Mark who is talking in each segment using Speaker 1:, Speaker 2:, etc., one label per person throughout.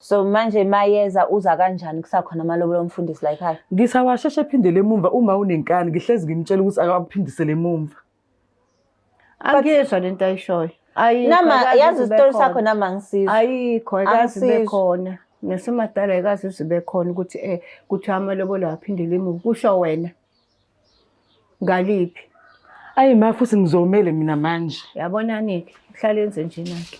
Speaker 1: So manje mayeza uza kanjani kusakhona amalobolo omfundisi la ekhaya?
Speaker 2: Ngisawasheshe ephindele emuva uma unenkani ngihlezi ngimtshela ukuthi akaphindisele emuva.
Speaker 3: Angizwa lento ayishoyo.
Speaker 1: Nama yazi isitori sakho nama ngisiza.
Speaker 3: Ayikho ayikazi bekhona. Nasemadala ayikazi zibe khona ukuthi kuthi amalobolo aphindele emuva. Kusho wena. Ngaliphi?
Speaker 2: Ayi ma futhi ngizomele mina manje.
Speaker 3: Yabonani-ke, uhlale enze njena-ke.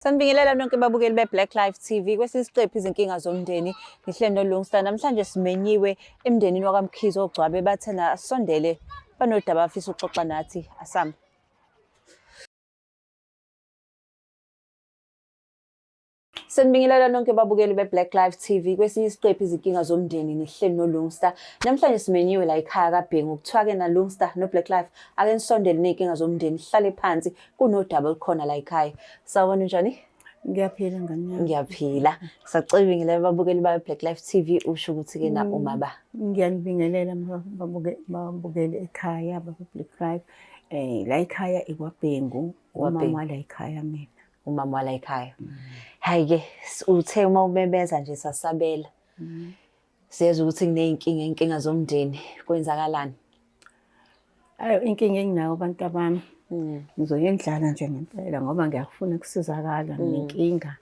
Speaker 1: Sanibingelela nonke babukeli be-Black Life TV. Kwesinye isiqephu izinkinga zomndeni ngihleli noLungster. Namhlanje simenyiwe emndenini wakaMkhize ogcwabe bathena asondele banodaba bafisa ukuxoxa nathi. Asamba. Sanibingelela nonke babukeli be-Black Life TV. Kwesinye isiqephu izinkinga zomndeni nihleli noLungster. Namhlanje simenyiwe la ekhaya kaBhengu. Kuthiwa-ke naLungster no-Black Life ake nisondele ney'nkinga zomndeni, hlale phansi kunodaba olukhona la ekhaya. Sawubona njani?
Speaker 3: Ngiyaphila ngani yami.
Speaker 1: Ngiyaphila. Sacibingelela babukeli ba-Black Life TV usho ukuthi-ke na umaba.
Speaker 3: Ngiyanibingelela babukeli ekhaya ba-Black Life. La ekhaya ikwaBhengu, umama wala ekhaya mina.
Speaker 1: Umama wala ekhaya. Hayi-ke uthe uma umemeza nje sasabela. Siyezwa ukuthi inkinga zomndeni kwenzakalani?
Speaker 3: Inkinga enginayo abantu abami. Ngizoyendlala nje ngempela ngoba ngiyafuna ukusizakala nenkinga.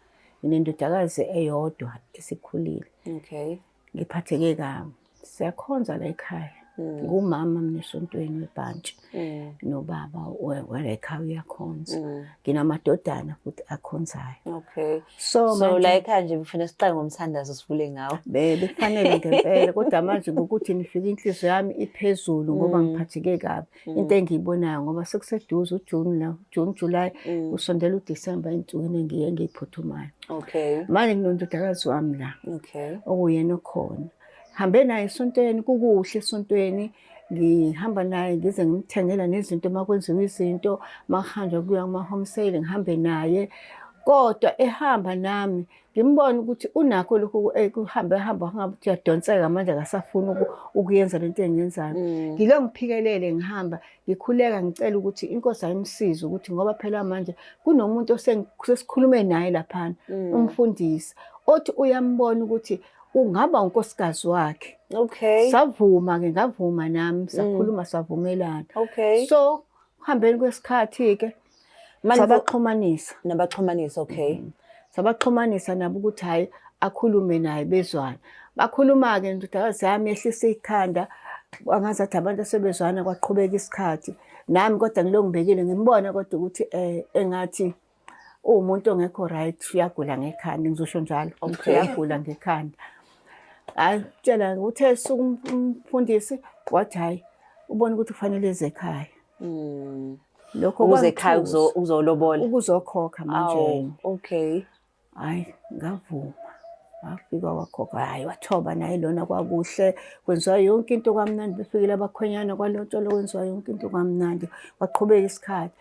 Speaker 3: Nginendodakazi eyodwa esikhulile.
Speaker 1: Okay.
Speaker 3: Ngiphatheke kabi. Siyakhonza la ekhaya. Ngumama mina esontweni webhantshi. Nobaba wala ekhaya uyakhonza. Nginamadodana futhi akhonzayo.
Speaker 1: Okay.
Speaker 3: So
Speaker 1: la ekhaya nje bufuna siqale ngomthandazo sivule ngawo.
Speaker 3: Bekufanele ngempela kodwa manje ngokuthi nifike inhliziyo yami iphezulu ngoba ngiphatheke kabi. Into engiyibonayo ngoba sekuseduze uJune la, June July usondela uDisemba insukwini engiye ngiyiphuthumayo.
Speaker 1: Okay.
Speaker 3: Manje nginondodakazi wami la.
Speaker 1: Okay.
Speaker 3: Okuyena okhona. Hambe naye esontweni kukuhle esontweni ngihamba naye ngize ngimthengela nezinto makwenziwa izinto makuhanjwa kuya kuma-home sale ngihambe naye kodwa ehamba nami ngimbona ukuthi unakho lokhu ehamba ngathi uyadonseka manje akasafuni ukuyenza lento engiyenzayo. Ngile ngiphikelele ngihamba ngikhuleka ngicela ukuthi inkosi ayimsize ukuthi ngoba phela manje kunomuntu sesikhulume naye lapha umfundisi othi uyambona ukuthi ungaba unkosikazi wakhe.
Speaker 1: Okay.
Speaker 3: Savuma-ke ngavuma nami sakhuluma savumelana.
Speaker 1: Okay.
Speaker 3: So hambeni kwesikhathi-ke sabaxhumanisa.
Speaker 1: Nabaxhumanisa, okay.
Speaker 3: Sabaxhumanisa nabo ukuthi hayi akhulume naye bezwana. Bakhuluma-ke indodakazi yami yehlisa ikhanda angazathi abantu asebezwana kwaqhubeka isikhathi. Nami kodwa ngilo ngibekile ngimbona kodwa ukuthi engathi umuntu ongekho right uyagula ngekhanda ngizosho njalo. Uyagula ngekhanda. Tshela uthe umfundisi wathi hayi ubona ukuthi kufanele eze ekhaya. Lokho
Speaker 1: ukuze ekhaya uzolobola.
Speaker 3: Ukuzokhokha manje.
Speaker 1: Okay.
Speaker 3: Hayi ngavuma. Wafika wakhokha hayi wathoba naye lona kwakuhle kwenziwa yonke into kamnandi befikile abakhwenyana kwalotsholo kwenziwa yonke into kamnandi waqhubeka isikhathi.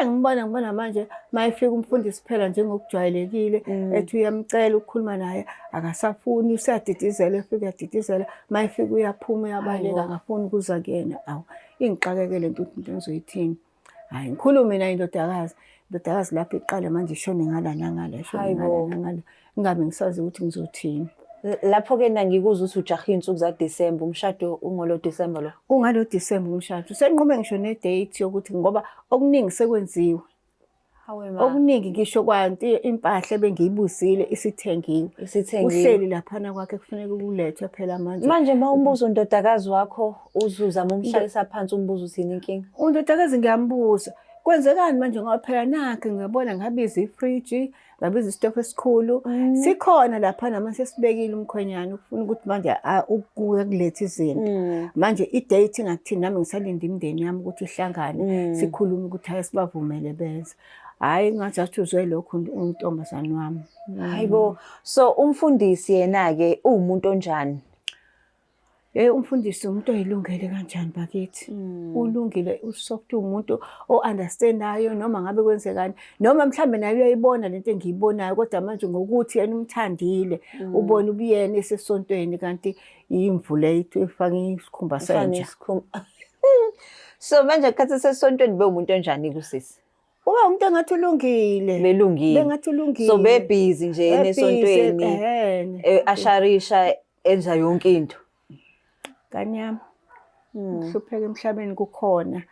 Speaker 3: Ngibona manje mayefika umfundisi phela njengokujwayelekile ethi uyamcela ukukhuluma naye akasafuni usiyadidizela efika yadidizela mayefika uyaphuma uyabaleka akafuni ukuza kuyena. Ingixakekele into engizoyithini. Hayi ngikhulume naye indodakazi lapho iqala manje ishone ngala nangala ishone ngala nangala ingabe ngisazi ukuthi ngizothini.
Speaker 1: Lapho-ke ngikuzwa ukuthi ujahe iy'nsuku zaDisemba, umshado ungolo Disemba lo.
Speaker 3: Ungalo Disemba umshado. Senqome ngisho ne-date yokuthi ngoba okuningi sekwenziwe. Okuningi ngisho kwanti impahla bengiyibusile isithengiwe. Uhleli laphana kwakhe kufanele kulethwe phela manje.
Speaker 1: Manje ma umbuzo undodakazi wakho uzuzama umhlalisa phansi umbuzo uthini inkinga?
Speaker 3: Undodakazi ngiyambuza. Kwenzekani manje ngoba phela nakhe ngiyabona ngabiza ifriji, ngabiza isitofu esikhulu. Sikhona lapha namanje sesibekile umkhwenyana ufuna ukuthi manje ukuya kuletha izinto. Manje i-date ngakuthini nami ngisalinde imindeni yami ukuthi ihlangane sikhulume ukuthi hayi sibavumele beze. Hayi ngathi uzwe lokho untombazane wami.
Speaker 1: Hayibo. So umfundisi yena-ke uwumuntu onjani?
Speaker 3: Umfundisi umuntu oyilungele kanjani bakithi? Ulungile, usoft, umuntu o-understand-ayo noma ngabe kwenzekani. Noma mhlambe naye uyayibona lento engiyibonayo kodwa manje ngokuthi yena umthandile, ubona ubuyena esesontweni kanti imvula yethu efake isikhumba senja.
Speaker 1: So manje khathi sesontweni bewumuntu onjani kusisi?
Speaker 3: Uba umuntu engathi ulungile.
Speaker 1: Belungile.
Speaker 3: Bengathi ulungile.
Speaker 1: So bebhizi nje enesontweni. Asharisha enza yonke into.
Speaker 3: Kanyama. Ukuhlupheka emhlabeni kukhona.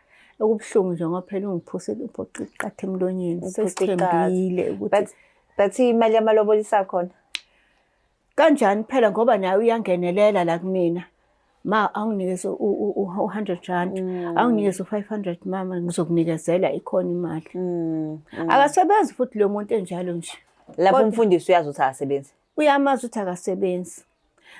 Speaker 3: Okubuhlungu nje ngoba phela ungiphuse uphoqa iqathe emlonyeni. Sesithembile ukuthi
Speaker 1: but imali yamalobolo isakhona.
Speaker 3: Kanjani phela ngoba naye uyangenelela la kumina. Ma awunginikeze u100 rand, awunginikeze u500 mama ngizokunikezela ikhona imali. Akasebenzi futhi lo muntu enjalo nje.
Speaker 1: Lapho umfundisi uyazi ukuthi akasebenzi.
Speaker 3: Uyamazi ukuthi akasebenzi.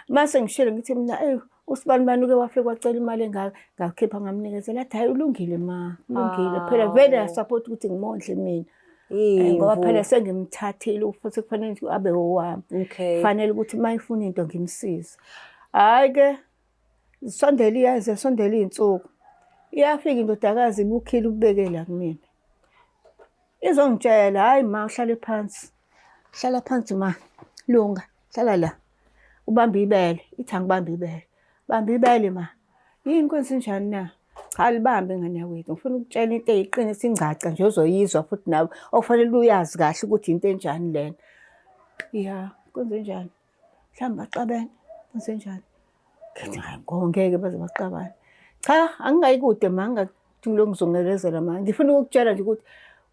Speaker 3: Mase ngishilo ngithi mina usibani uke wafika wacela imali engaka ngakhipha ngamnikezela athi hayi ulungile ma, ulungile. Phela vele uyasupport ukuthi ngimondle mina. Ngoba phela sengimthathile futhi kufanele ukuthi abe owami. Kufanele ukuthi mayifuna into ngimsize. Hayi ke sondela izinsuku. Iyafika indodakazi ibukhile ubeke la kumina. Izongitshela hayi ma uhlale phansi. Hlala phansi ma. Lunga, hlala la. Ubamba ibele, ithi angibambe ibele. Bamba ibele ma. Yini kwenze njani na? Cha libambe ngane yakwethu. Ngifuna ukutshela into eyiqinisa ingcaca nje ozoyizwa futhi nawe okufanele uyazi kahle ukuthi into enjani lena. Ya, kwenze njani? Mhlawumbe baxabene, kwenze njani? Ngithi hayi ngeke baze baxabane. Cha, angingayikude ma ngathi ngizongelezela ma. Ngifuna ukukutshela nje ukuthi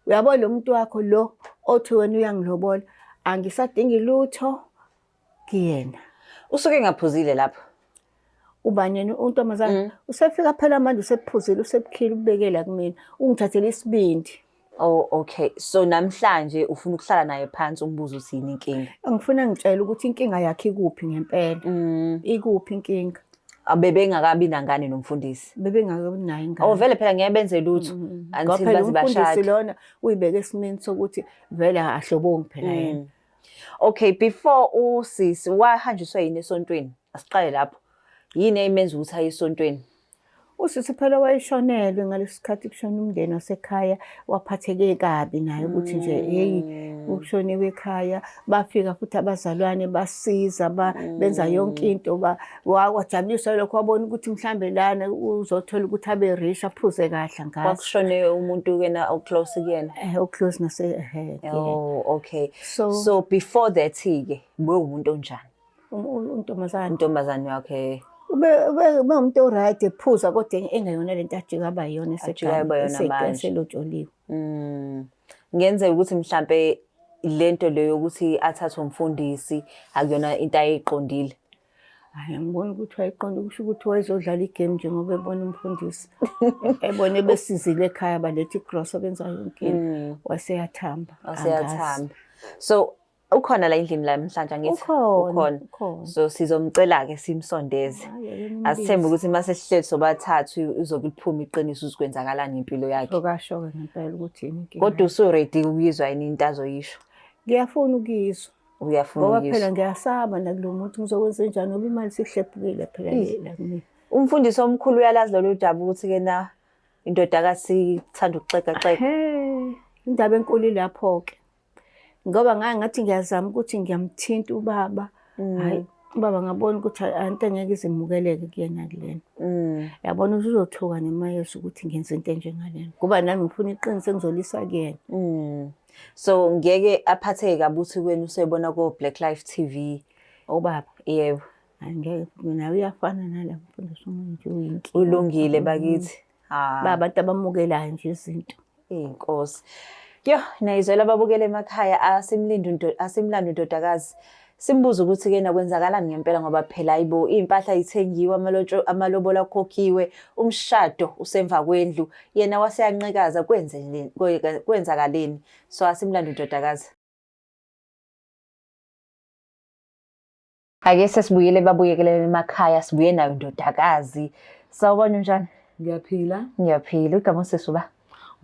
Speaker 3: uyabona lo muntu wakho lo othi wena uyangilobola angisadingi lutho kuyena.
Speaker 1: Usuke ngaphuzile lapho.
Speaker 3: Ubanyeni untombazana usefika phela manje usephuzile usebukhile ubekela kumina ungithathele isibindi.
Speaker 1: Oh okay. So namhlanje ufuna ukuhlala naye phansi umbuzo ukuthi yini inkinga?
Speaker 3: Ngifuna ngitshela ukuthi inkinga yakhe ikuphi ngempela. Ikuphi inkinga?
Speaker 1: Abebengakabi nangane nomfundisi.
Speaker 3: Bebengakabi nayo ingane.
Speaker 1: Oh vele phela ngeke benze lutho until baze bashade.
Speaker 3: Umfundisi lona uyibeke esimeni sokuthi vele ahlobongi phela yena.
Speaker 1: Okay, before usisi wahanjiswa yini esontweni? Asiqale lapho. Yini eyimenza ukuthi aye esontweni?
Speaker 3: Usisi phela wayishonelwe ngalesikhathi kushona umndeni wasekhaya waphatheke kabi naye ukuthi nje hey ukushoniwe ekhaya bafika futhi abazalwane basiza benza yonke into wajabuliswa lokho wabona ukuthi mhlambe lana uzothola ukuthi abe rich aphuze kahle ngaso.
Speaker 1: Kwakushone umuntu kena oclose kuyena.
Speaker 3: Oclose nase
Speaker 1: Oh okay. So before that ke umuntu onjani? Untombazane wakhe.
Speaker 3: Ube umuntu oright ephuza kodwa engayona lento ajika abayona eselotsholiwe.
Speaker 1: Ngenzeka ukuthi mhlambe lento leyo ukuthi athathe umfundisi akuyona into ayiqondile.
Speaker 3: Hayi ngibona ukuthi wayiqonda kusho ukuthi wayezodlala igame njengoba ebona umfundisi. Ebone besizile ekhaya balethe igross abenza yonke into. Waseyathamba.
Speaker 1: So ukhona la endlini la namhlanje ngithi ukhona. So sizomcela ke simsondeze. Asithembe ukuthi mase sihleli sobathathu uzokuliphuma iqiniso uzikwenzakalani impilo yakhe.
Speaker 3: Okasho ke ngempela ukuthi yini inkinga.
Speaker 1: Kodwa usu ready ukuyizwa yini into azoyisho?
Speaker 3: Ngiyafuna ukuyizwa.
Speaker 1: Uyafuna
Speaker 3: ukuyizwa.
Speaker 1: Ngoba
Speaker 3: phela ngiyasaba nakulo muntu ngizokwenza njani ngoba imali sihlephukile phela la kimi.
Speaker 1: Umfundisi omkhulu uyalazi lolu daba ukuthi ke na indodakazi ithanda ukuxeka.
Speaker 3: Indaba enkulu lapho ke. Ngoba ngathi ngiyazama ukuthi ngiyamthinta ubaba. Hayi ubaba ngabona ukuthi anto engeke izimukeleke kuyena kulena. Yabona uzothuka nemayeso ukuthi ngenze into enjengalena. Kuba nami ngifuna iqiniso engizolisa kuyena.
Speaker 1: So ngeke aphatheke kabi uthi kwena usebona ko Black Life TV
Speaker 3: ubaba.
Speaker 1: Yebo.
Speaker 3: Angeke mina uyafana nala mfundisi umuntu uyinki.
Speaker 1: Ulungile bakithi.
Speaker 3: Abantu abamukelayo nje izinto.
Speaker 1: Inkosi. Yo, nayizwela ababukele emakhaya asimlando indodakazi. Simbuza ukuthi ke na kwenzakalani ngempela ngoba phela ayibo impahla ithengiwe amalobola akhokhiwe umshado usemva kwendlu yena waseyanqikaza kwenzakaleni. So asimlando indodakazi. Ake sesibuyele babuyekele emakhaya sibuye nayo indodakazi. Sawubona njani?
Speaker 2: Ngiyaphila.
Speaker 1: Ngiyaphila. Igama sesuba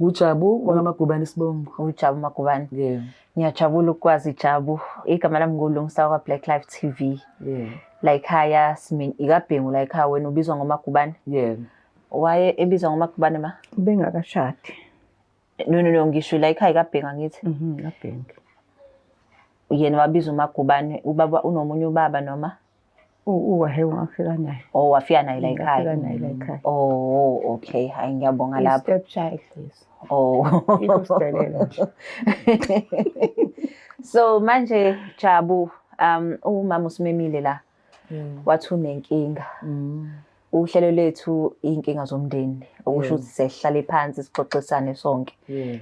Speaker 2: Ujabu waMagubane Sibongo.
Speaker 1: Ujabu Magubane.
Speaker 2: Yeah.
Speaker 1: Ngiyajabula ukwazi Jabu. Igama lami ngulungisa kwa Black Life TV.
Speaker 2: Yeah.
Speaker 1: la ekhaya ikaBhengu la ekhaya wena ubizwa ngoMagubane.
Speaker 2: Yebo.
Speaker 1: Waye ebizwa ngoMagubane ma?
Speaker 3: Bengakashadi.
Speaker 1: No, ngisho la ekhaya ikaBhengu angithi.
Speaker 3: Ngabhengi.
Speaker 1: Yena wabizwa uMagubane, ubaba unomunye ubaba noma?
Speaker 3: Uwahe wafika naye.
Speaker 1: Oh, wafika naye la
Speaker 3: Wafika
Speaker 1: ekhaya.
Speaker 3: naye la ekhaya.
Speaker 1: Oh, okay. Hayi ngiyabonga lapho.
Speaker 3: Stepchild lesi.
Speaker 1: Oh.
Speaker 3: Ikusidelela nje.
Speaker 1: So manje Jabu, umama usimemile la. Wathi unenkinga. Uhlelo lethu inkinga zomndeni. Okusho ukuthi sihlale phansi sixoxisane sonke.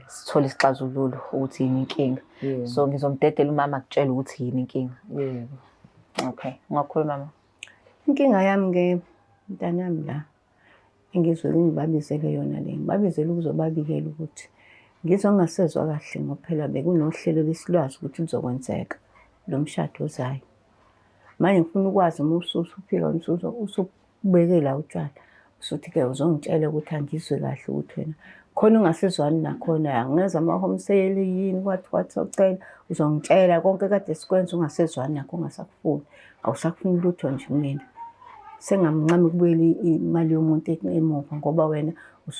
Speaker 1: Sithole isixazululo ukuthi yini inkinga. So ngizomdedela umama akutshela ukuthi yini inkinga.
Speaker 2: Yebo.
Speaker 1: Okay, ngakhuluma mama.
Speaker 3: Inkinga yami mntanami la engizwe ngibabizele yona le. Ngibabizele ukuzobabikela ukuthi ngizwe ngasezwa kahle ngophela bekunohlelo lesilwazi ukuthi lizokwenzeka lo mshado ozayo. Manje ngifuna ukwazi uma usuphika usubekela utshwala. Usuthi ke uzongitshela ukuthi angizwe kahle ukuthi wena khona ungasezwani nakhona angeza amahomsele yini kwathi ucela uzongitshela konke kade sikwenza ungasezwani nakho ungasakufuni. Awusakufuni lutho nje mina. Sengamncama ukubuyela imali yomuntu emuva ngoba wena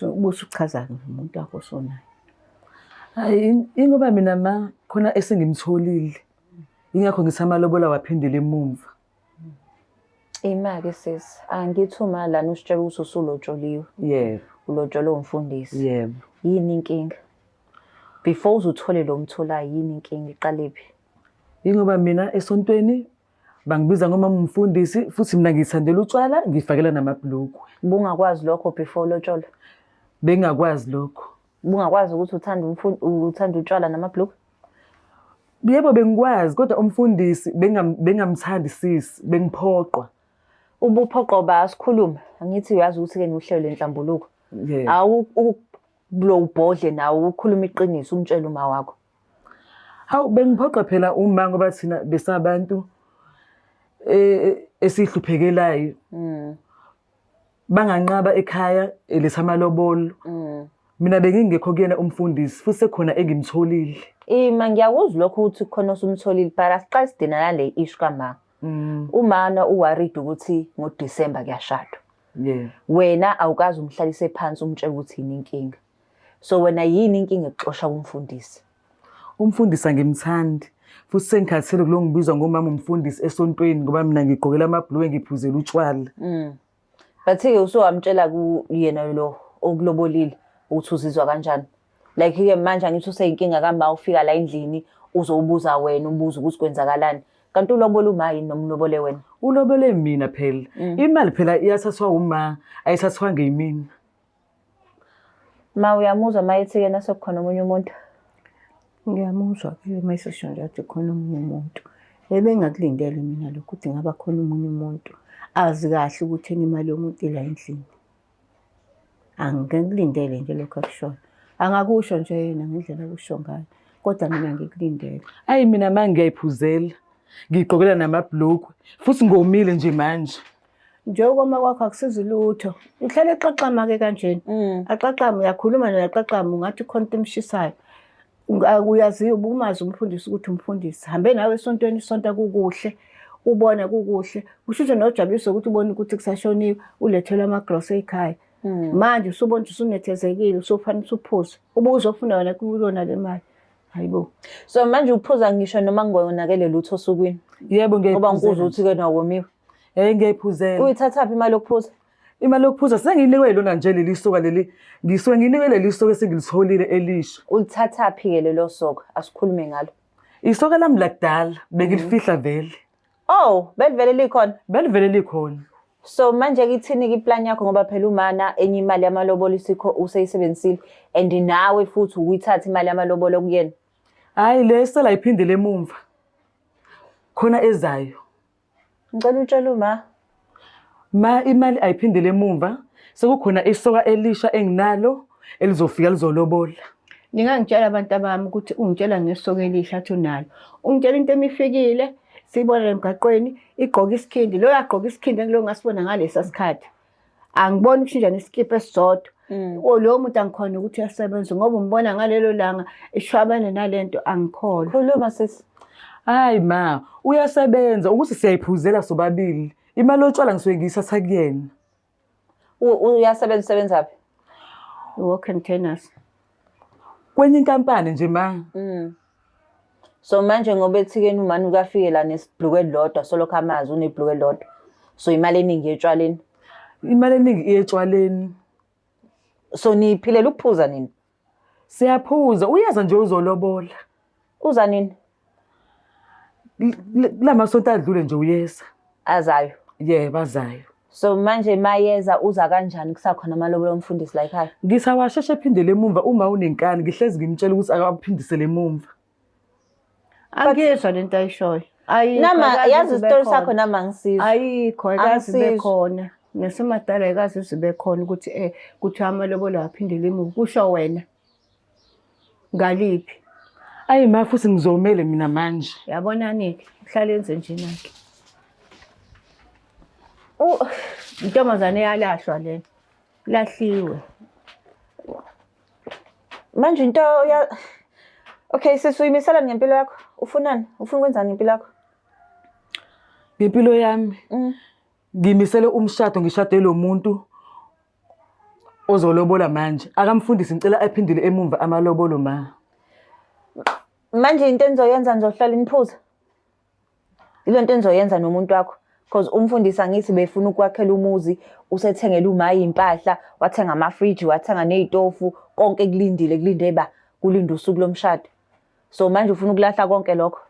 Speaker 3: ubusuchaza umuntu wakho sonayo.
Speaker 2: Hayi ingoba mina khona esengimtholile. Ingakho ngisamalobolo waphindela emumva.
Speaker 1: Imake sis, angithuma lana usitshela ukuthi usulotsholiwe.
Speaker 2: Yebo.
Speaker 1: Ulotshole umfundisi.
Speaker 2: Yebo.
Speaker 1: Yini inkinga? Before uzuthole lo mtholayo yini inkinga iqalephi?
Speaker 2: Ingoba mina esontweni bangibiza ngomama umfundisi futhi mina ngithandela utshwala ngifakela namabhlukwe.
Speaker 1: Bungakwazi lokho before lotshola?
Speaker 2: Bengakwazi lokho.
Speaker 1: Bungakwazi ukuthi uthanda utshwala namabhlukwe?
Speaker 2: Yebo bengikwazi kodwa umfundisi bengamthandi sisi bengiphoqwa.
Speaker 1: Ubuphoqo basikhuluma. Angithi uyazi ukuthi ke nohlelo lenhlambuluko.
Speaker 2: Yebo.
Speaker 1: Awu lo ubhodle nawo ukhuluma iqiniso umtshela uma wakho.
Speaker 2: Hawu bengiphoqa phela uma ngoba thina besabantu esihluphekelayo. Banganqaba ekhaya lesamalobolo. Mina bengingekho kuyena umfundisi futhi sekhona engimtholile.
Speaker 1: Ima ngiyakuzwa lokho ukuthi khona usumtholile para siqale sidina nale issue kama. Umana uworried ukuthi ngoDisemba kuyashadwa.
Speaker 2: Yebo.
Speaker 1: Wena awukazi umhlalise phansi umtshela ukuthi yini inkinga. So wena yini inkinga exoxa kumfundisi?
Speaker 2: Umfundisi angimthandi futhi sengikhathele kulo ngibizwa ngomama umfundisi esontweni ngoba mina ngigqokela amabhlukwe ngiphuzela utshwala.
Speaker 1: Bathi-ke usowamtshela kuyena lo okulobolile ukuthi uzizwa kanjani. Like ke manje angithi useyinkinga kama ufika la endlini uzowubuza wena ubuza ukuthi kwenzakalani. Kanti ulobola uma yini nomlobole wena?
Speaker 2: Ulobole mina phela. Imali phela iyathathwa uma ayithathwa ngeyimini.
Speaker 1: Ma uyamuzwa mayethi yena sekukhona omunye umuntu?
Speaker 3: Ngiyamuzwa ke mayisho nje athi khona omunye umuntu. Ebengakulindele mina lokho ukuthi ngaba khona omunye umuntu. Azi kahle ukuthi imali yomuntu ila endlini. Angikulindele nje lokho akushoyo. Angakusho nje yena ngendlela akusho ngayo. Kodwa mina ngikulindele.
Speaker 2: Ayi mina manje ngiyayiphuzela. Ngigqokela namabhlukwe futhi ngomile nje manje.
Speaker 3: Nje ukoma kwakho akusizi lutho. Uhlele exoxama ke kanjeni. Axoxama uyakhuluma naye axoxama ungathi khona into emshisayo. Uyaziyo ubumazi umfundisi ukuthi umfundisi hambe nawe esontweni isonto kukuhle ubona kukuhle usho nojabuliso ukuthi ubone ukuthi kusashoniwe ulethelwa amagrocery ekhaya. Manje usubona ukuthi usunethezekile usofanele usuphuza ubuzofuna wena kulona le mali. Hayibo.
Speaker 1: So manje uphuza ngisho noma ngonakele lutho osukwini.
Speaker 2: Yebo
Speaker 1: ngoba ngikuzwa ukuthi ke nawomiwe.
Speaker 2: Ngiyayiphuzela.
Speaker 1: Uyithatha phi imali yokuphuza?
Speaker 2: Imali yokuphuza sengiyinikwe lona nje leli soka leli ngisuke nginikwe leli soka esengilitholile elisha.
Speaker 1: Ulithatha phi ke lelo soka? Asikhulume ngalo.
Speaker 2: Isoka lami lakudala bengilifihla vele.
Speaker 1: Oh, belivele likhona.
Speaker 2: Belivele likhona.
Speaker 1: So manje kithini ke iplan yakho ngoba phela umana enye imali yamalobolo isikho useyisebenzisile and nawe futhi uyithatha imali yamalobolo kuyena?
Speaker 2: Hayi le sela iphindele emumva. Khona ezayo.
Speaker 1: Ngicela utshela
Speaker 2: Ma imali ayiphindele emumva sekukhona isoka elisha enginalo elizofika lizolobola.
Speaker 3: Ningangitshela abantu abami ukuthi ungitshela ngesoka elisha athi unalo. Ungitshela into emifikile sibona emgaqweni igqoka isikhindi lo yagqoka isikhindi engilo ngasibona ngalesa sikhathi. Angiboni ukushintsha neskipa esizodwa. Lo muntu angikhona ukuthi uyasebenza ngoba umbona ngalelo langa eshwabane nalento angikholwa.
Speaker 1: Khuluma sisi.
Speaker 2: Hayi ma, uyasebenza ukuthi siyayiphuzela sobabili. Imali yotshwala ngisuke ngiyisatha kuyena.
Speaker 1: Uyasebenza phi?
Speaker 3: Work and tennis.
Speaker 2: Kwenye inkampani nje ma.
Speaker 1: So manje ngoba ethikeni umani ukafike la nesibhluku elilodwa solokhu amazi unebhluku elilodwa. So imali eningi etshwaleni.
Speaker 2: Imali eningi iyetshwaleni.
Speaker 1: So niphilela ukuphuza nini?
Speaker 2: Siyaphuza, uyaza nje uzolobola.
Speaker 1: Uza nini?
Speaker 2: Kula masonto adlule nje uyeza.
Speaker 1: Azayo.
Speaker 2: Yebo, azayo.
Speaker 1: So manje mayeza uza kanjani kusakhona amalobolo omfundisi la ekhaya?
Speaker 2: Ngisawasheshe ephindele emumva uma unenkani ngihlezi ngimtshela ukuthi akaphindisele emumva.
Speaker 3: Angizwa lento ayishoyo.
Speaker 1: Nama yazi isitori sakho nama ngisiza.
Speaker 3: Ayikho akazi bekhona. Nesemadala akazi zibe khona ukuthi kuthi amalobolo aphindele emuva. Kusho wena. Ngaliphi?
Speaker 2: Ayi ma futhi ngizomele mina manje.
Speaker 3: Yabonani ke, uhlala enze nje nakhe. Intombazane yalahlwa lena. Lahliwe.
Speaker 1: Manje into ya Okay, sisuyimisela ngempilo yakho. Ufunani? Ufuna ukwenzani ngempilo yakho?
Speaker 2: Ngempilo yami. Ngimisele umshado ngishade lo muntu ozolobola manje. Akamfundisi ngicela aphindile emumva amalobolo ma.
Speaker 1: Manje into enizoyenza nizohlala niphuza. Ilo nto enizoyenza nomuntu wakho because umfundisi angithi befuna ukwakhela umuzi, usethengela umayi impahla, wathenga ama-fridge, wathenga nezitofu, konke kulinde ba kulinda usuku lomshado. So manje ufuna ukulahla konke lokho.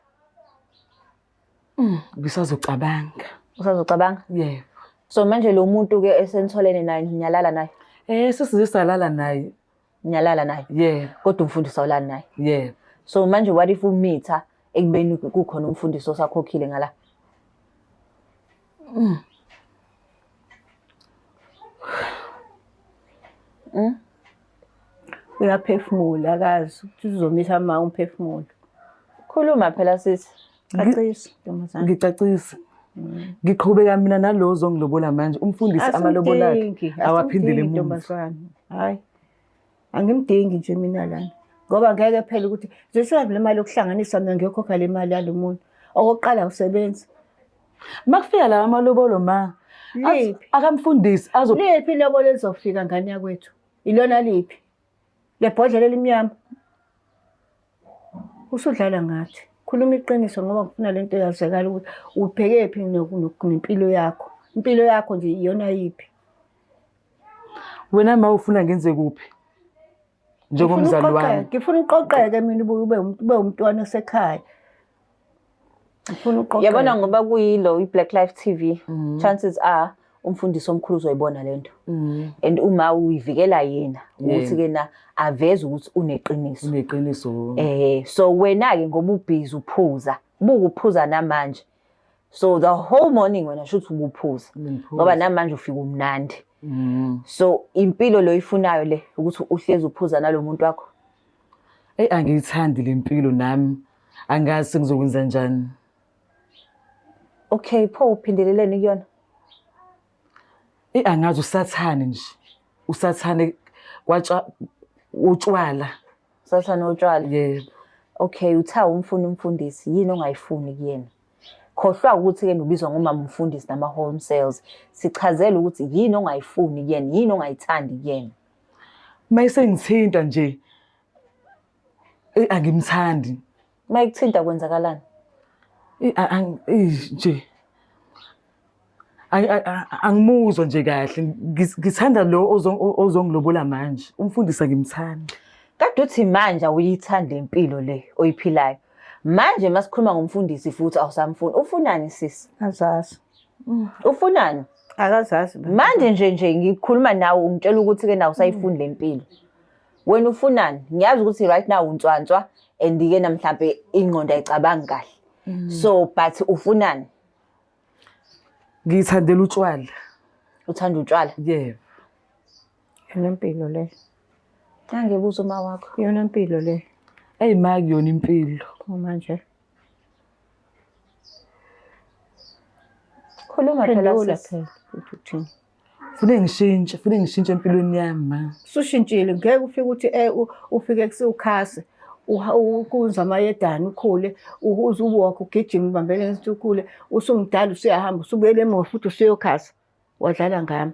Speaker 2: Ngisazocabanga.
Speaker 1: Usazocabanga?
Speaker 2: Yebo.
Speaker 1: So manje lo muntu ke esenitholene naye nyalala naye.
Speaker 2: Sesizisalala naye.
Speaker 1: Nyalala naye.
Speaker 2: Yebo.
Speaker 1: Kodwa umfundisi awulala naye.
Speaker 2: Yebo.
Speaker 1: So manje what if umitha ekubeni kukhona umfundisi osakhokhile ngala?
Speaker 3: Uyaphefumula akazi ukuthi uzomisa ma umphefumulo.
Speaker 1: Khuluma phela sisi.
Speaker 3: Cacisa ntombazane.
Speaker 2: Ngicacisa. Ngiqhubeka mina nalozo ngilobola manje umfundisi amalobola akhe awaphindile emumva.
Speaker 3: Hayi. Angimdingi nje mina lana. Ngoba ngeke phela ukuthi zisiyabe le mali yokuhlanganisa mina ngiyokhokha le mali yalomuntu. Okokuqala usebenza.
Speaker 2: Makufika la amalobolo ma.
Speaker 3: Liphi?
Speaker 2: Akamfundisi
Speaker 3: Liphi ilobolo elizofika ngani yakwethu? Ilona liphi? Lebhodlela elimnyama. Usudlala ngathi. Khuluma iqiniso ngoba ngifuna lento yazekala ukuthi ubheke phi nempilo yakho. Impilo yakho nje iyona yipi?
Speaker 2: Wena ma ufuna ngenze kuphi? Njengomzali wami.
Speaker 3: Ngifuna uqoqeke mina ube umntwana osekhaya. Ngifuna uqoqeke.
Speaker 1: Yabona ngoba kuyilo iBlack Life TV, chances are umfundisi omkhulu uzoyibona lento. And uma uyivikela yena ukuthi ke na aveze ukuthi uneqiniso.
Speaker 2: Uneqiniso.
Speaker 1: So wena ke ngoba ubhizi uphuza, ukuphuza namanje. So the whole morning wena shothi ubuphuza. Ngoba namanje ufika umnandi. So impilo lo ifunayo le ukuthi uhlezi uphuza nalomuntu wakho.
Speaker 2: Angiyithandi lempilo nami. Angazi sengizokwenza njani.
Speaker 1: Okay, pho uphindeleleni kuyona?
Speaker 2: Angazi usathane nje. Usathane kwatsha utshwala.
Speaker 1: Usathane utshwala.
Speaker 2: Yebo.
Speaker 1: Okay, utha umfundisi yini ongayifuni kuyena? Khohlwa ukuthi ke ubizwa ngomama umfundisi nama home sales. Sichazela ukuthi yini ongayifuni kuyena, yini ongayithandi kuyena.
Speaker 2: Mayise ngithinta nje. Angimthandi.
Speaker 1: Mayikuthinta kwenzakalani?
Speaker 2: Nje. Angimuzwa nje kahle. Ngithanda lo ozongilobola manje. Umfundisi ngimthanda.
Speaker 1: Kade uthi manje uyithanda impilo le oyiphilayo. Manje masikhuluma ngomfundisi futhi awusamfuni. Ufunani sisi?
Speaker 3: Azazi.
Speaker 1: Ufunani?
Speaker 3: Akazazi.
Speaker 1: Manje nje ngikhuluma nawe ungitshela ukuthi ke nawe usayifundi lempilo. Wena ufunani? Ngiyazi ukuthi right now untwanswa and ke namhlanje ingqondo ayicabanga kahle. So but ufunani?
Speaker 2: Ngithandela utshwala.
Speaker 1: Uthanda utshwala?
Speaker 2: Yebo.
Speaker 3: Yona impilo le.
Speaker 1: Ngibuza uma wakho.
Speaker 3: Yona impilo le.
Speaker 2: Ma kuyona impilo.
Speaker 3: Manje.
Speaker 1: Khuluma phela sisi.
Speaker 3: Uthini?
Speaker 2: Fune ngishintshe empilweni yami ma.
Speaker 3: Sushintshile ngeke ufike ukuthi ufike kusiukhasi ukwenza amayedana ukhule, uze uwalk ugijime ubambele ngezinto ukhule, usungidala usuyahamba usubuyela emuva futhi usuyokhasa. Wadlala ngami.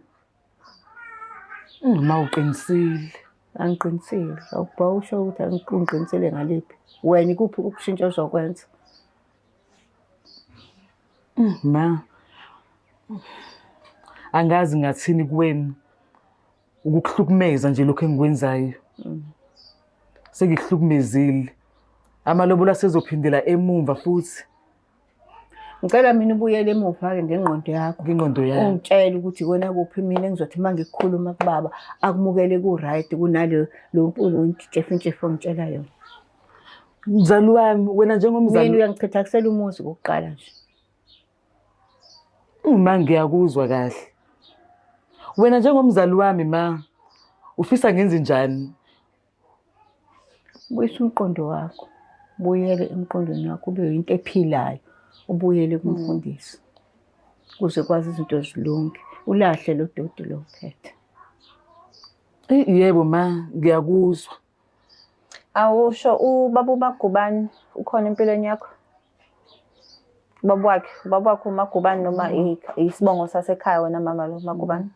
Speaker 2: Uma uqinisile.
Speaker 3: Angiqinisile. Awubhawu usho ukuthi angiqinisile ngaliphi. Wena ikuphi ukushintsha ozokwenza?
Speaker 2: Ma. Angazi ngathini kuwena. Ukukuhlukumeza nje lokho engikwenzayo. Sengikuhlukumezile. Amalobolo asezophindela emumva futhi.
Speaker 3: Ngicela mina ubuyele emuva-ke ngengqondo yakho.
Speaker 2: Ngengqondo yami.
Speaker 3: Ungitshela ukuthi wena kuphi mina engizothi uma ngikhuluma kubaba akumukele ku-right kunalo ntshefintshefo ongitshela yona.
Speaker 2: Mzali wami, wena njengomzali.
Speaker 3: Mina uyangichitha kusela umuzi kokuqala nje.
Speaker 2: Uma ngiyakuzwa kahle. Wena njengomzali wami ma, ufisa ngenze njani?
Speaker 3: Buyisa umqondo wakho. Buyele emqondweni wakho ube yinto ephilayo. Ubuyele kumfundisi. Kuze kwazi izinto zilunge. Ulahle lo dodi lo phethe.
Speaker 2: Yebo ma, ngiyakuzwa.
Speaker 1: Awusho ubaba uMagubane ukhona empilweni yakho? Ubaba wakhe uMagubane noma isibongo sasekhaya wena mama lo Magubane?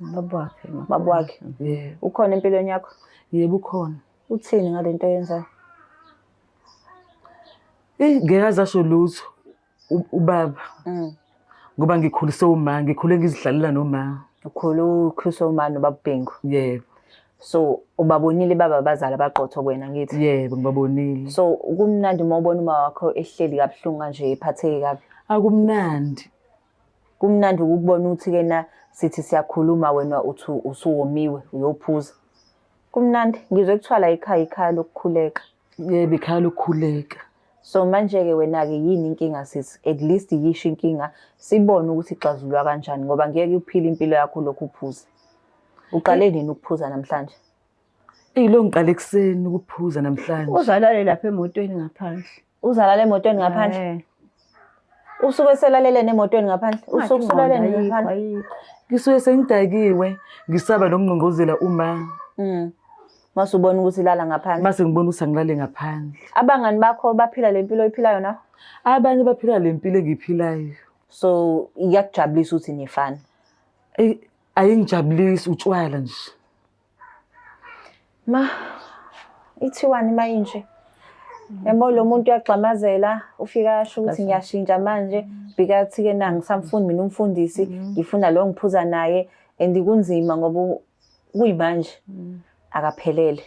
Speaker 1: Baba wakhe.
Speaker 2: Yebo.
Speaker 1: Ukhona empilweni yakho?
Speaker 2: Yebo ukhona.
Speaker 1: Uthini ngalento oyenzayo?
Speaker 2: Ngeke asho lutho ubaba. Ngoba ngikhulise uma, ngikhule ngizidlalela noma.
Speaker 1: Ukhuliswe uma nobaba Bhengu.
Speaker 2: Yebo.
Speaker 1: So ubabonile baba abazali abaqotho kwena ngithi?
Speaker 2: Yebo ngibabonile.
Speaker 1: So kumnandi uma ubona uma wakho ehleli kabuhlungu kanje ephatheke kabi?
Speaker 2: Akumnandi.
Speaker 1: Kumnandi ukubona ukuthi kena sithi siyakhuluma wena uthi usuwomiwe uyophuza. Kumnandi ngizwe kuthiwa ikhaya lokukhuleka.
Speaker 2: Yebo ikhaya lokukhuleka.
Speaker 1: So manje-ke wena-ke yini inkinga sithi? At least yisho inkinga sibone ukuthi ixazululwa kanjani ngoba ngeke uphile impilo yakho lokhu uphuza. Uqale nini ukuphuza namhlanje?
Speaker 2: Lo ngiqale ekuseni ukuphuza namhlanje.
Speaker 3: Uzalale lapha emotweni ngaphandle.
Speaker 1: Uzalale emotweni ngaphandle? Usuke selalele nemotweni ngaphandle? Usuke usulalele ngaphandle?
Speaker 2: Ngisuke sengidakiwe, ngisaba nokungqongqozela uma.
Speaker 1: Mase ubona ukuthi lala ngaphandle?
Speaker 2: Mase ngibona ukuthi angilale ngaphandle.
Speaker 1: Abangani bakho baphila le mpilo oyiphilayo na?
Speaker 2: Abanye baphila le mpilo engiyiphilayo.
Speaker 1: So iyakujabulisa ukuthi nifana?
Speaker 2: Ayingijabulisi utshwala nje.
Speaker 1: Ma, ithiwani manje? Yabo lo muntu uyagxamazela ufika asho ukuthi ngiyashintsha manje bikathi-ke na ngisamfundi mina umfundisi ngifuna lo ngiphuza naye and kunzima ngoba kuyimanje akaphelele.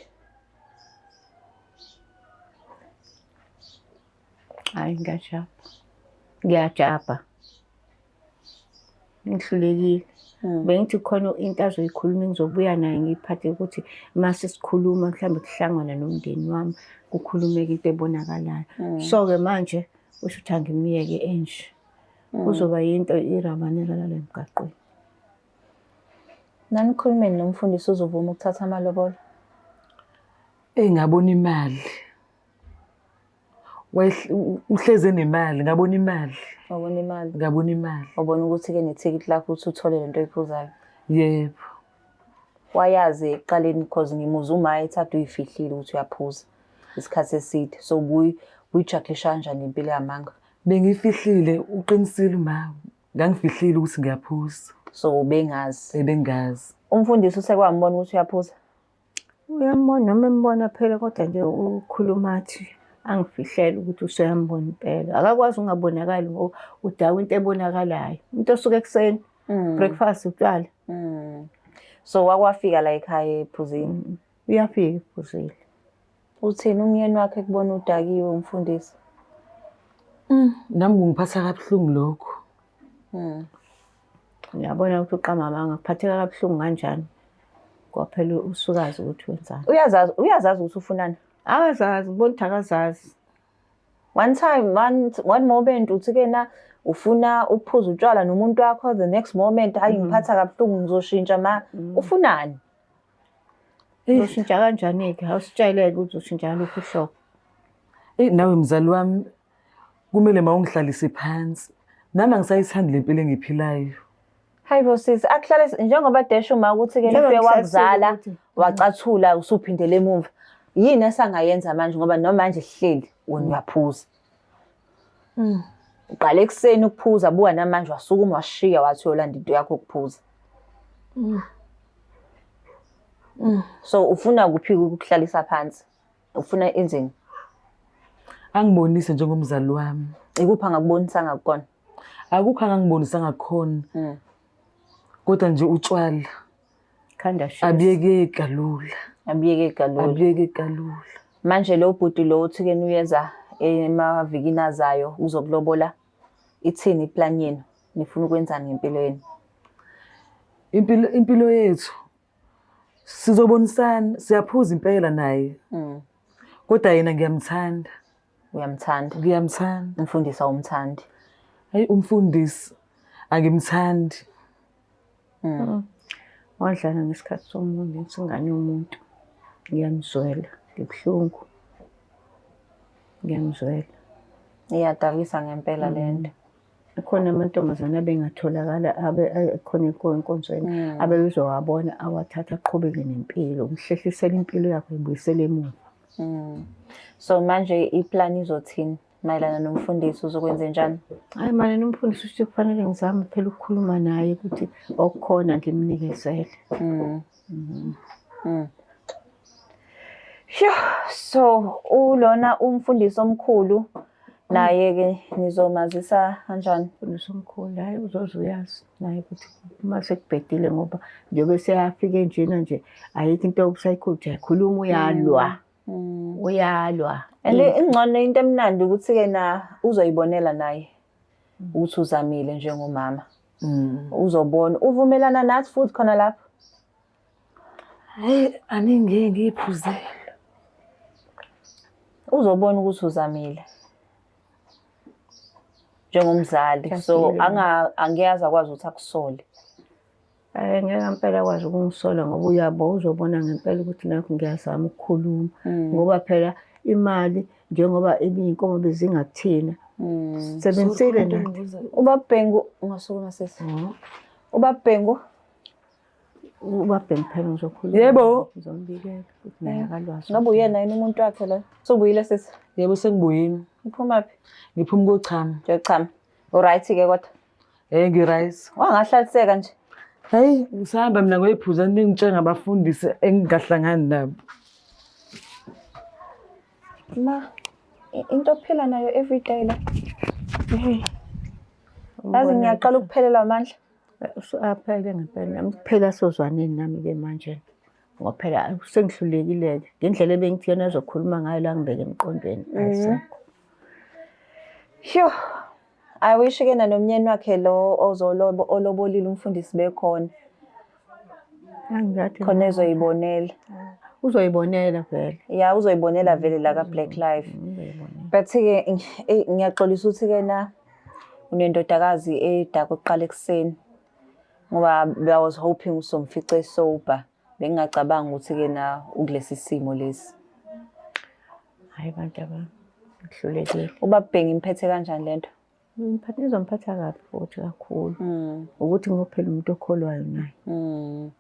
Speaker 3: Hayi ngiyajabha. Ngihlulekile. Bengithi khona into azoyikhuluma engizobuya naye ngiyiphathe ukuthi mase sikhuluma mhlambe kuhlangana nomndeni wami kukhulumeke into ebonakalayo. So-ke manje usho ukuthi angimiyeke enje. Kuzoba yinto irabanela la emgaqweni.
Speaker 1: Nanikhulumeni nomfundisi uzovuma ukuthatha amalobolo?
Speaker 2: Ngabona imali. Uhleze nemali, ngabona imali.
Speaker 1: Wabona imali?
Speaker 2: Ngabona imali.
Speaker 1: Wabona ukuthi-ke nethikithi lakho ukuthi uthole lento oyiphuzayo?
Speaker 2: Yebo.
Speaker 1: Wayazi ekuqaleni because ngimuza uma ethatha uyifihlile ukuthi uyaphuza isikhathi eside. So uyijakulisha kanjani impilo yamanga?
Speaker 2: Bengifihlile, uqinisile uma. Ngangifihlile ukuthi ngiyaphuza.
Speaker 1: So bengazi?
Speaker 2: Bengazi.
Speaker 1: Umfundisi usekwambona ukuthi uyaphuza?
Speaker 3: Uyambona noma embona phela kodwa nje ukhuluma athi angifihlele ukuthi usuyambona impela. Akakwazi ungabonakali ngoba udawa into ebonakalayo. Into osuke ekuseni, breakfast utshwala.
Speaker 1: So wakwafika la ekhaya ephuzini?
Speaker 3: Uyafika ephuzile.
Speaker 1: Uthini umyeni wakhe kubona udakiwe umfundisi?
Speaker 2: Nami kungiphatha kabuhlungu lokho.
Speaker 3: Ngiyabona ukuthi uqamama ngaphatheka kabuhlungu kanjani. Kwaphela usukazi ukuthi wenzani.
Speaker 1: Uyazazi ukuthi ufunani?
Speaker 3: Akazazi, ngibona ukuthi akazazi.
Speaker 1: One moment uthi-ke na ufuna ukuphuza utshwala nomuntu wakho, the next moment hayi ngiphatha kabuhlungu ngizoshintsha ma ufunani?
Speaker 3: Uzoshintsha kanjani-ke? Awusitsheleke ukuthi uzoshintsha lokhu uhloko.
Speaker 2: Nawe mzali wami kumele mawungihlalise phansi. Nami angisayithandi le mpilo engiphilayo.
Speaker 1: Hayi bo sisi, akuhlale njengoba desho uma ukuthi-ke nifike wakuzala wacathula usuphindele emuva. yini esangayenza manje ngoba noma manje sihleli wena uyaphuza. Uqala ekuseni ukuphuza buka namanje wasukuma washiya wathi uyolanda into yakho ukuphuza. So ufuna kuphi ukuhlalisa phansi? Ufuna enzeni?
Speaker 2: Angibonise njengomzali wami.
Speaker 1: Ikuphi angakubonisanga kukona?
Speaker 2: Akukho angangibonisa ngakhona. Kodwa nje utshwala.
Speaker 3: Khanda shi.
Speaker 2: Abiyeke kalula.
Speaker 1: Abiyeke kalula.
Speaker 2: Abiyeke kalula.
Speaker 1: Manje lo bhuti lo uthi ke uyeza emavikini azayo uzokulobola. Ithini iplan yenu? Nifuna ukwenzani ngempilo yenu?
Speaker 2: Impilo yethu sizobonisana, siyaphuza impela naye. Kodwa yena ngiyamthanda.
Speaker 1: Uyamthanda?
Speaker 2: Ngiyamthanda.
Speaker 1: Umfundisi awumthandi?
Speaker 2: Hayi umfundisi angimthandi.
Speaker 3: Wadlala ngesikhathi somuntu singane umuntu. Ngiyamzwela, ngibhlungu. Ngiyamzwela.
Speaker 1: Iyadabisa ngempela lento.
Speaker 3: Khona amantombazana bengatholakala khona enkonzweni abezowabona awathatha aqhubeke nempilo, umhlehlisela impilo yakhe ibuyisele emuva.
Speaker 1: So manje iplan izothini mayelana nomfundisi uzokwenza njani?
Speaker 3: Hayi manje nomfundisi usho kufanele ngizame phela ukukhuluma naye ukuthi okukhona ngimnikezele.
Speaker 1: So ulona umfundisi omkhulu naye ke nizomazisa kanjani?
Speaker 3: Umfundisi omkhulu hayi uzoze uyazi naye ukuthi uma sekubhedile ngoba njengoba seyafike njena nje ayikho into yokusayikhuthi yakhuluma uyalwa. Uyalwa.
Speaker 1: Ingcono into emnandi ukuthi ke na uzoyibonela naye ukuthi uzamile njengomama. Uzobona uvumelana nathi futhi khona lapho.
Speaker 2: Hayi aningi ngiyiphuzela.
Speaker 1: Uzobona ukuthi uzamile njengomzali, so angiyazi akwazi ukuthi akusole.
Speaker 3: Ngeke ngempela akwazi ukungisola ngoba uyabo uzobona ngempela ukuthi nakho ngiyazama ukukhuluma ngoba phela imali njengoba ibiyinkomo bezingakuthina sebenzile nathi.
Speaker 1: Ubabhengu ungasukuma sesi. Ubabhengu
Speaker 3: phela ngizokhuluma.
Speaker 2: Yebo.
Speaker 3: Ngizombikela ukuthi naye akalwazi.
Speaker 1: Ngoba uyena yini umuntu wakhe la. Sobuyile sesi.
Speaker 2: Yebo sengibuyini.
Speaker 1: Uphuma phi?
Speaker 2: Ngiphuma kochama.
Speaker 1: Ngiyachama. Alright ke kodwa.
Speaker 2: Ngirice.
Speaker 1: Wangahlaliseka nje.
Speaker 2: Hayi ngisahamba mina ngoyiphuza ningitshenga abafundisi engingahlangani nabo.
Speaker 1: Ma into ophila nayo every day la. Yazi ngiyaqala ukuphelelwa amandla.
Speaker 3: Aphele ngempela kuphela sozwaneni nami ke manje ngoba phela sengihlulekile ngendlela ebengithi yena ezokhuluma ngayo la ngibeke emqondweni ayisekho.
Speaker 1: I wish ke nanomnyeni wakhe lo olobolile umfundisi bekhona.
Speaker 3: Angiyathi
Speaker 1: Khona ezoyibonela.
Speaker 3: Uzoyibonela vele.
Speaker 1: Ya uzoyibonela vele la ka Black Life. But ke ngiyaxolisa ukuthi ke na unendodakazi edaka oqala ekseni. Ngoba I was hoping usomfice sober. Bengingacabanga ukuthi ke na ukulesi simo lesi.
Speaker 3: Hayi bantu abahlulekile.
Speaker 1: Ubabhengi imphethe kanjani lento?
Speaker 3: Izomphatha kabi futhi kakhulu. Ukuthi ngophela umuntu okholwayo naye.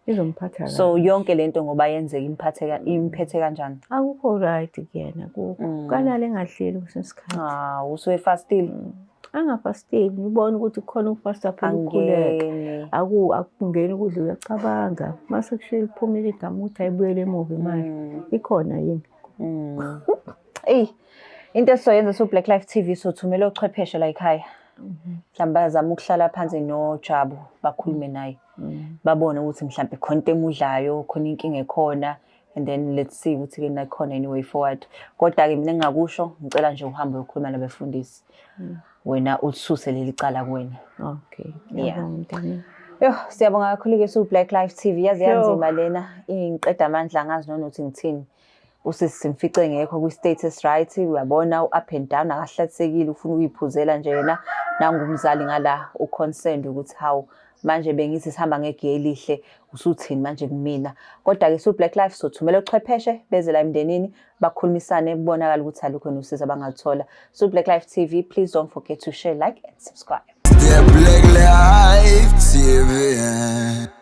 Speaker 3: Izomphatha kabi.
Speaker 1: So yonke lento ngoba yenzeka imphethe kanjani?
Speaker 3: Akukho right kuyena kanale engahleli kusesikhathi.
Speaker 1: Usuwe fastile.
Speaker 3: Angafastile ngibona ukuthi khona ukufasta phela ukukhuleka. Akungeni ukudla uyacabanga. Mase kushila iphumile igama ukuthi ayibuyele emuva imali. Ikhona yini?
Speaker 1: Into esizoyenza so-Black Life TV sothumela ochwepheshe la ekhaya. Mhlawumbe bazama ukuhlala phansi noJabu bakhulume naye. Babone ukuthi mhlawumbe khona into emudlayo, khona inkinga ekhona, and then let's see ukuthi ke nakhona any way forward. Kodwa ke mina engingakusho ngicela nje uhambe ukhuluma nabefundisi. Wena uthuse leli cala kuwena.
Speaker 3: Okay.
Speaker 1: Siyabonga kakhulu ke so-Black Life TV. Yazi yanzima lena ingiqeda amandla ngazi nokuthi ngithini. Usisimfice ngekho kwi-status right uyabona u-up and down akahlalisekile ufuna ukuyiphuzela nje yena nangumzali ngala uconcerned ukuthi hawu manje bengithi sihamba ngegiye elihle usuthini manje kumina. Kodwa ke so-Black Life sothumela uchwepheshe beze la emndenini bakhulumisane kubonakala ukuthi alukho nosizo abangalithola. So-Black Life TV, please don't forget to share, like and subscribe.
Speaker 4: The Black Life TV.